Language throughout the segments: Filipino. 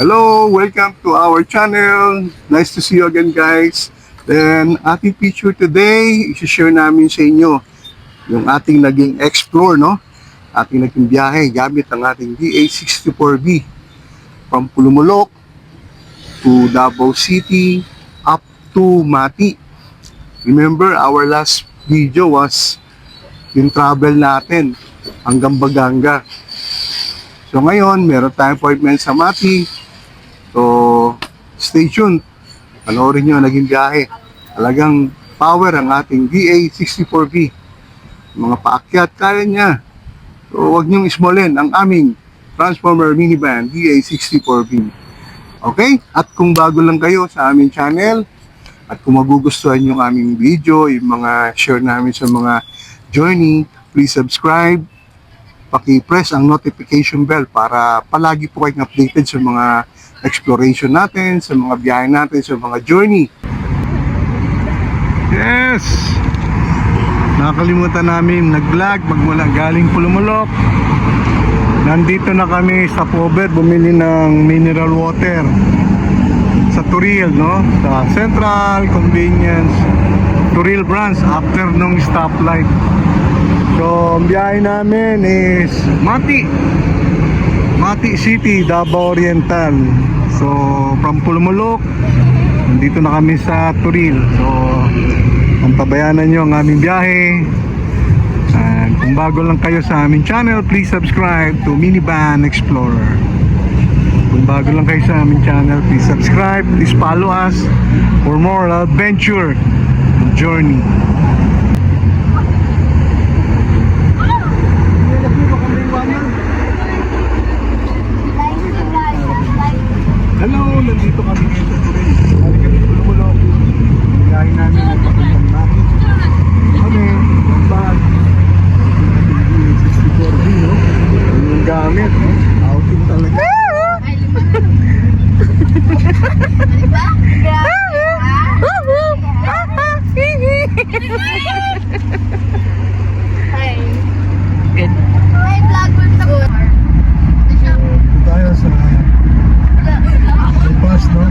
Hello, welcome to our channel. Nice to see you again, guys. Then, ating picture today, i-share namin sa inyo yung ating naging explore, no? Ating naging biyahe gamit ang ating DA64B from Pulumulok to Davao City up to Mati. Remember, our last video was yung travel natin hanggang Baganga. So ngayon, meron tayong appointment sa Mati. So, stay tuned. Panoorin nyo ang naging biyahe. Talagang power ang ating DA64B. Mga paakyat, kaya niya. So, huwag niyong ismolin ang aming Transformer minivan DA64B. Okay? At kung bago lang kayo sa aming channel, at kung magugustuhan yung aming video, yung mga share namin sa mga journey, please subscribe. Paki-press ang notification bell para palagi po kayong updated sa mga exploration natin, sa mga biyahe natin, sa mga journey. Yes! Nakakalimutan namin nag-vlog magmula galing Pulumulok. Nandito na kami sa Pober, bumili ng mineral water sa Turil, no? Sa Central Convenience Turil branch after nung stoplight. So, ang biyahe namin is Mati City, Davao Oriental. So, from Pulumulok, nandito na kami sa Turil. So, antabayanan nyo ang aming biyahe. And kung bago lang kayo sa aming channel, please subscribe to Minivan Explorer. Kung bago lang kayo sa aming channel, please subscribe, please follow us for more adventure journey. Hello, nandito kami ngayon sa Turil. Kami kami Pulumulok. Biyahe namin ang papuntang namin. Kami, ang bag. Ang 64B, no? Yung gamit, no? Outing talaga. Diba? Grabe. Hi. Good. Hi, vlogger sa car. Tayo sa bus, no?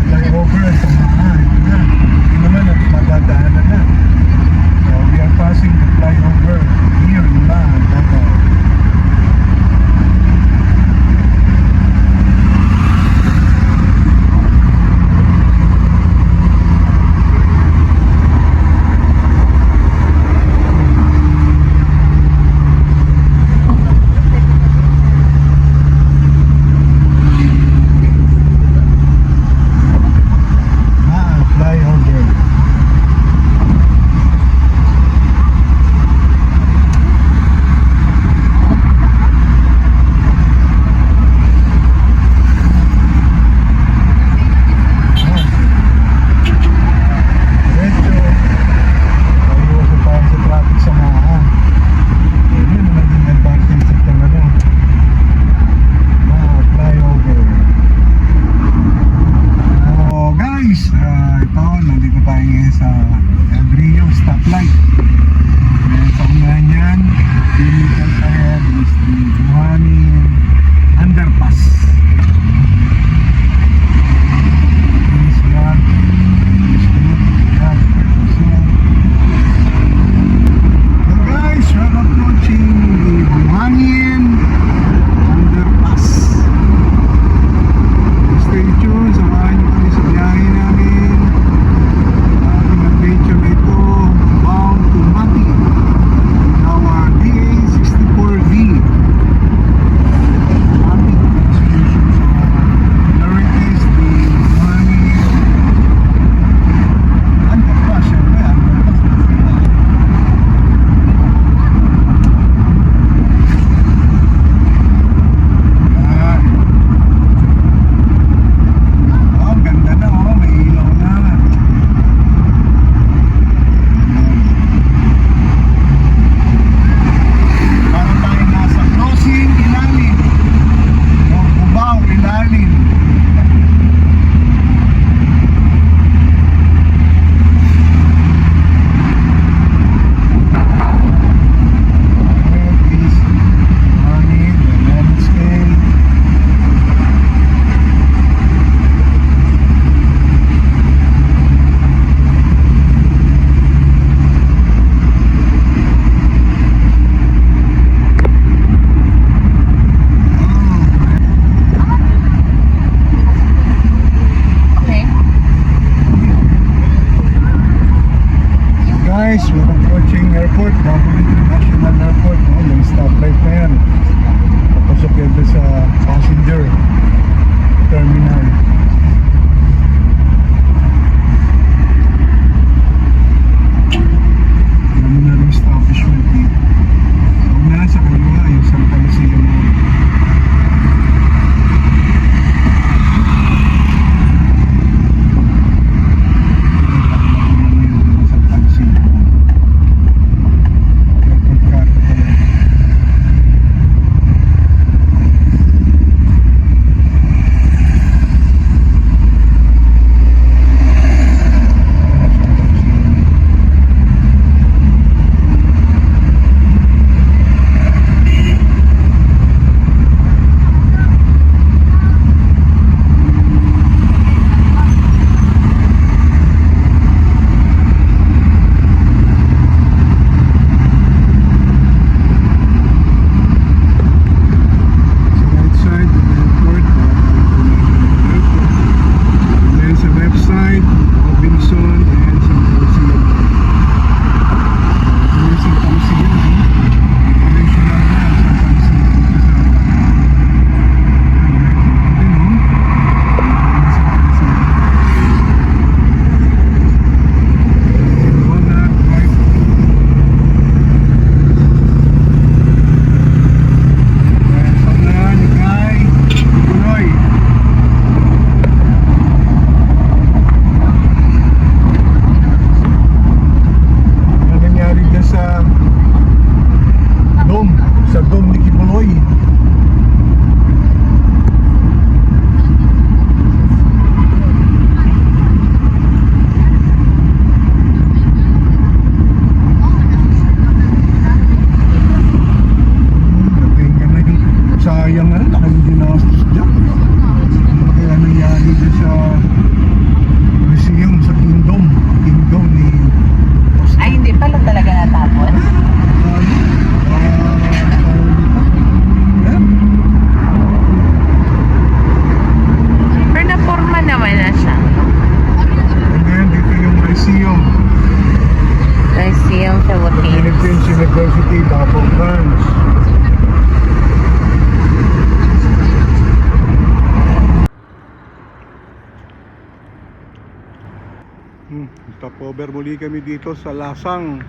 Stopover muli kami dito sa Lasang.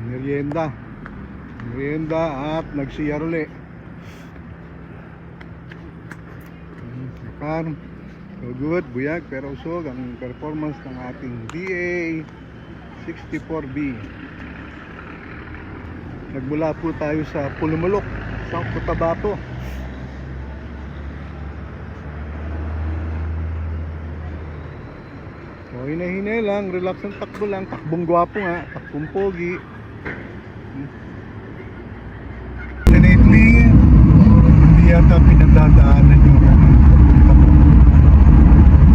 Merienda at nagsiyar uli. Sakar. So good, buyag pero usog ang performance ng ating DA64B. Nagmula po tayo sa Pulumulok, South Cotabato. So hinay-hinay lang, relax ang takbo lang, takbong gwapo nga, takbong pogi. Lately, hindi yata pinagdadaanan yung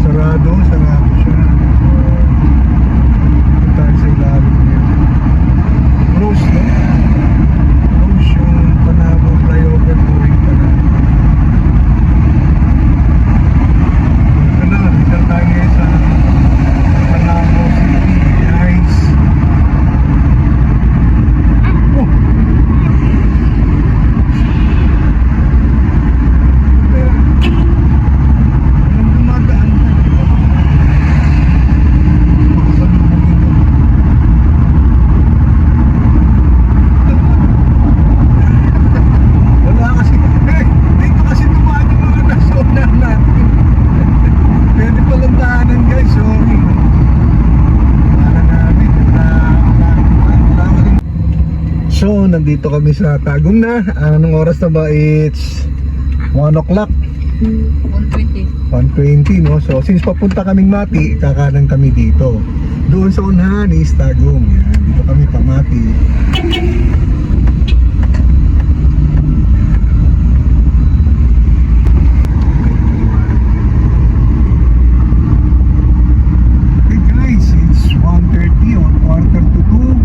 sarado siya. Tayo sa ilalim niya. Rose, no? Rose yung Panabo flyover going pa na. Dito tayo sa Panabo City. Nice. Oh! So, nandito kami sa Tagum na. Anong oras na ba? It's 1 o'clock. 120. 1:20, no? So, since papunta kaming Mati, kakanan kami dito. Doon sa unahan is Tagum. Yan. Dito kami pa Mati. Hey guys, it's 1:30 or quarter to 2.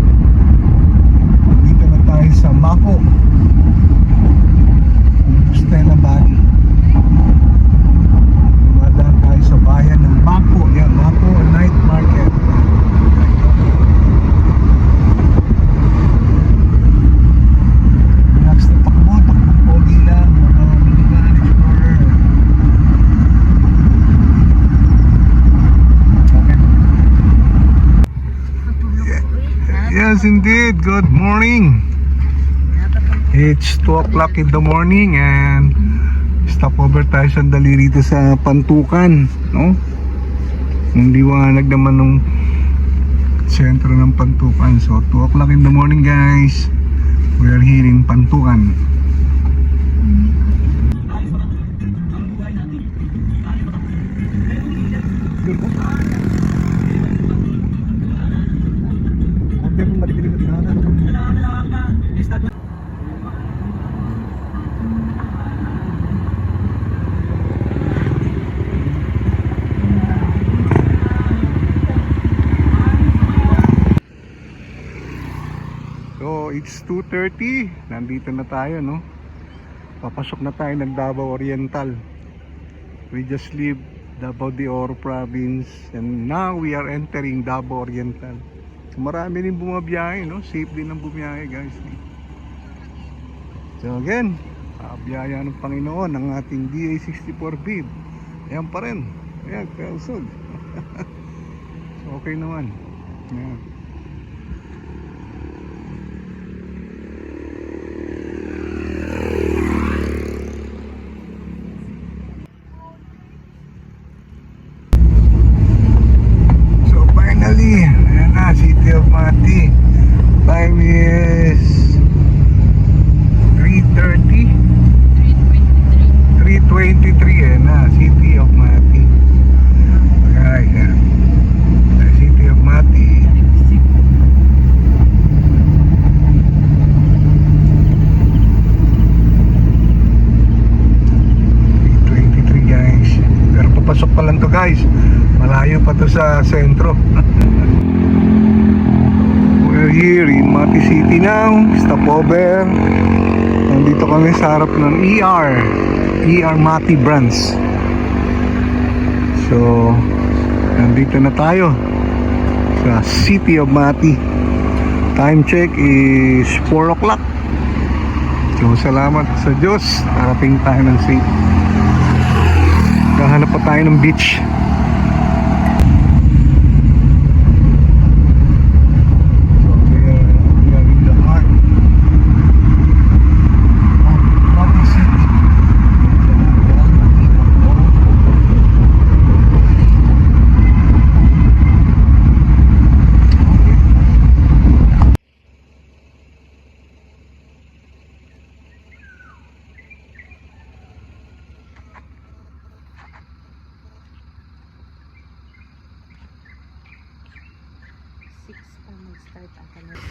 Dito na tayo sa Mako, Stella Valley. Dumadaan tayo sa bayan ng Mako. Yan, Mako Night Market. Next na takbo, takbong pogi lang. Mga minivan explorer. Okay. Yes, indeed. Good morning. It's 2 o'clock in the morning and stopover tayo sandali rito sa Pantukan, no? Yung liwanag naman ng sentro ng Pantukan. So 2 o'clock in the morning, guys. We are here in Pantukan. So it's 2:30. Nandito na tayo, no? Papasok na tayo ng Davao Oriental. We just leave Davao de Oro province and now we are entering Davao Oriental. So marami din bumabiyahe, no? Safe din ang bumiyahe, guys. So again, biyaya ng Panginoon ng ating DA64B. Ayan pa rin. Ayan, kaya usog. So okay naman. Ayan. Ayan na, City of Mati. Time is 3:30. 3:23. Ayan na, City of Mati. Ayan. City of Mati. Guys, pero papasok pa lang to, guys. Malayo pa to sa sentro. We're here in Mati City now. Stopover. Nandito kami sa harap ng ER Mati branch. So nandito na tayo sa City of Mati. Time check is 4 o'clock. So salamat sa Diyos, narating tayo ng safe. Kahanap pa tayo ng beach. start ang kanila.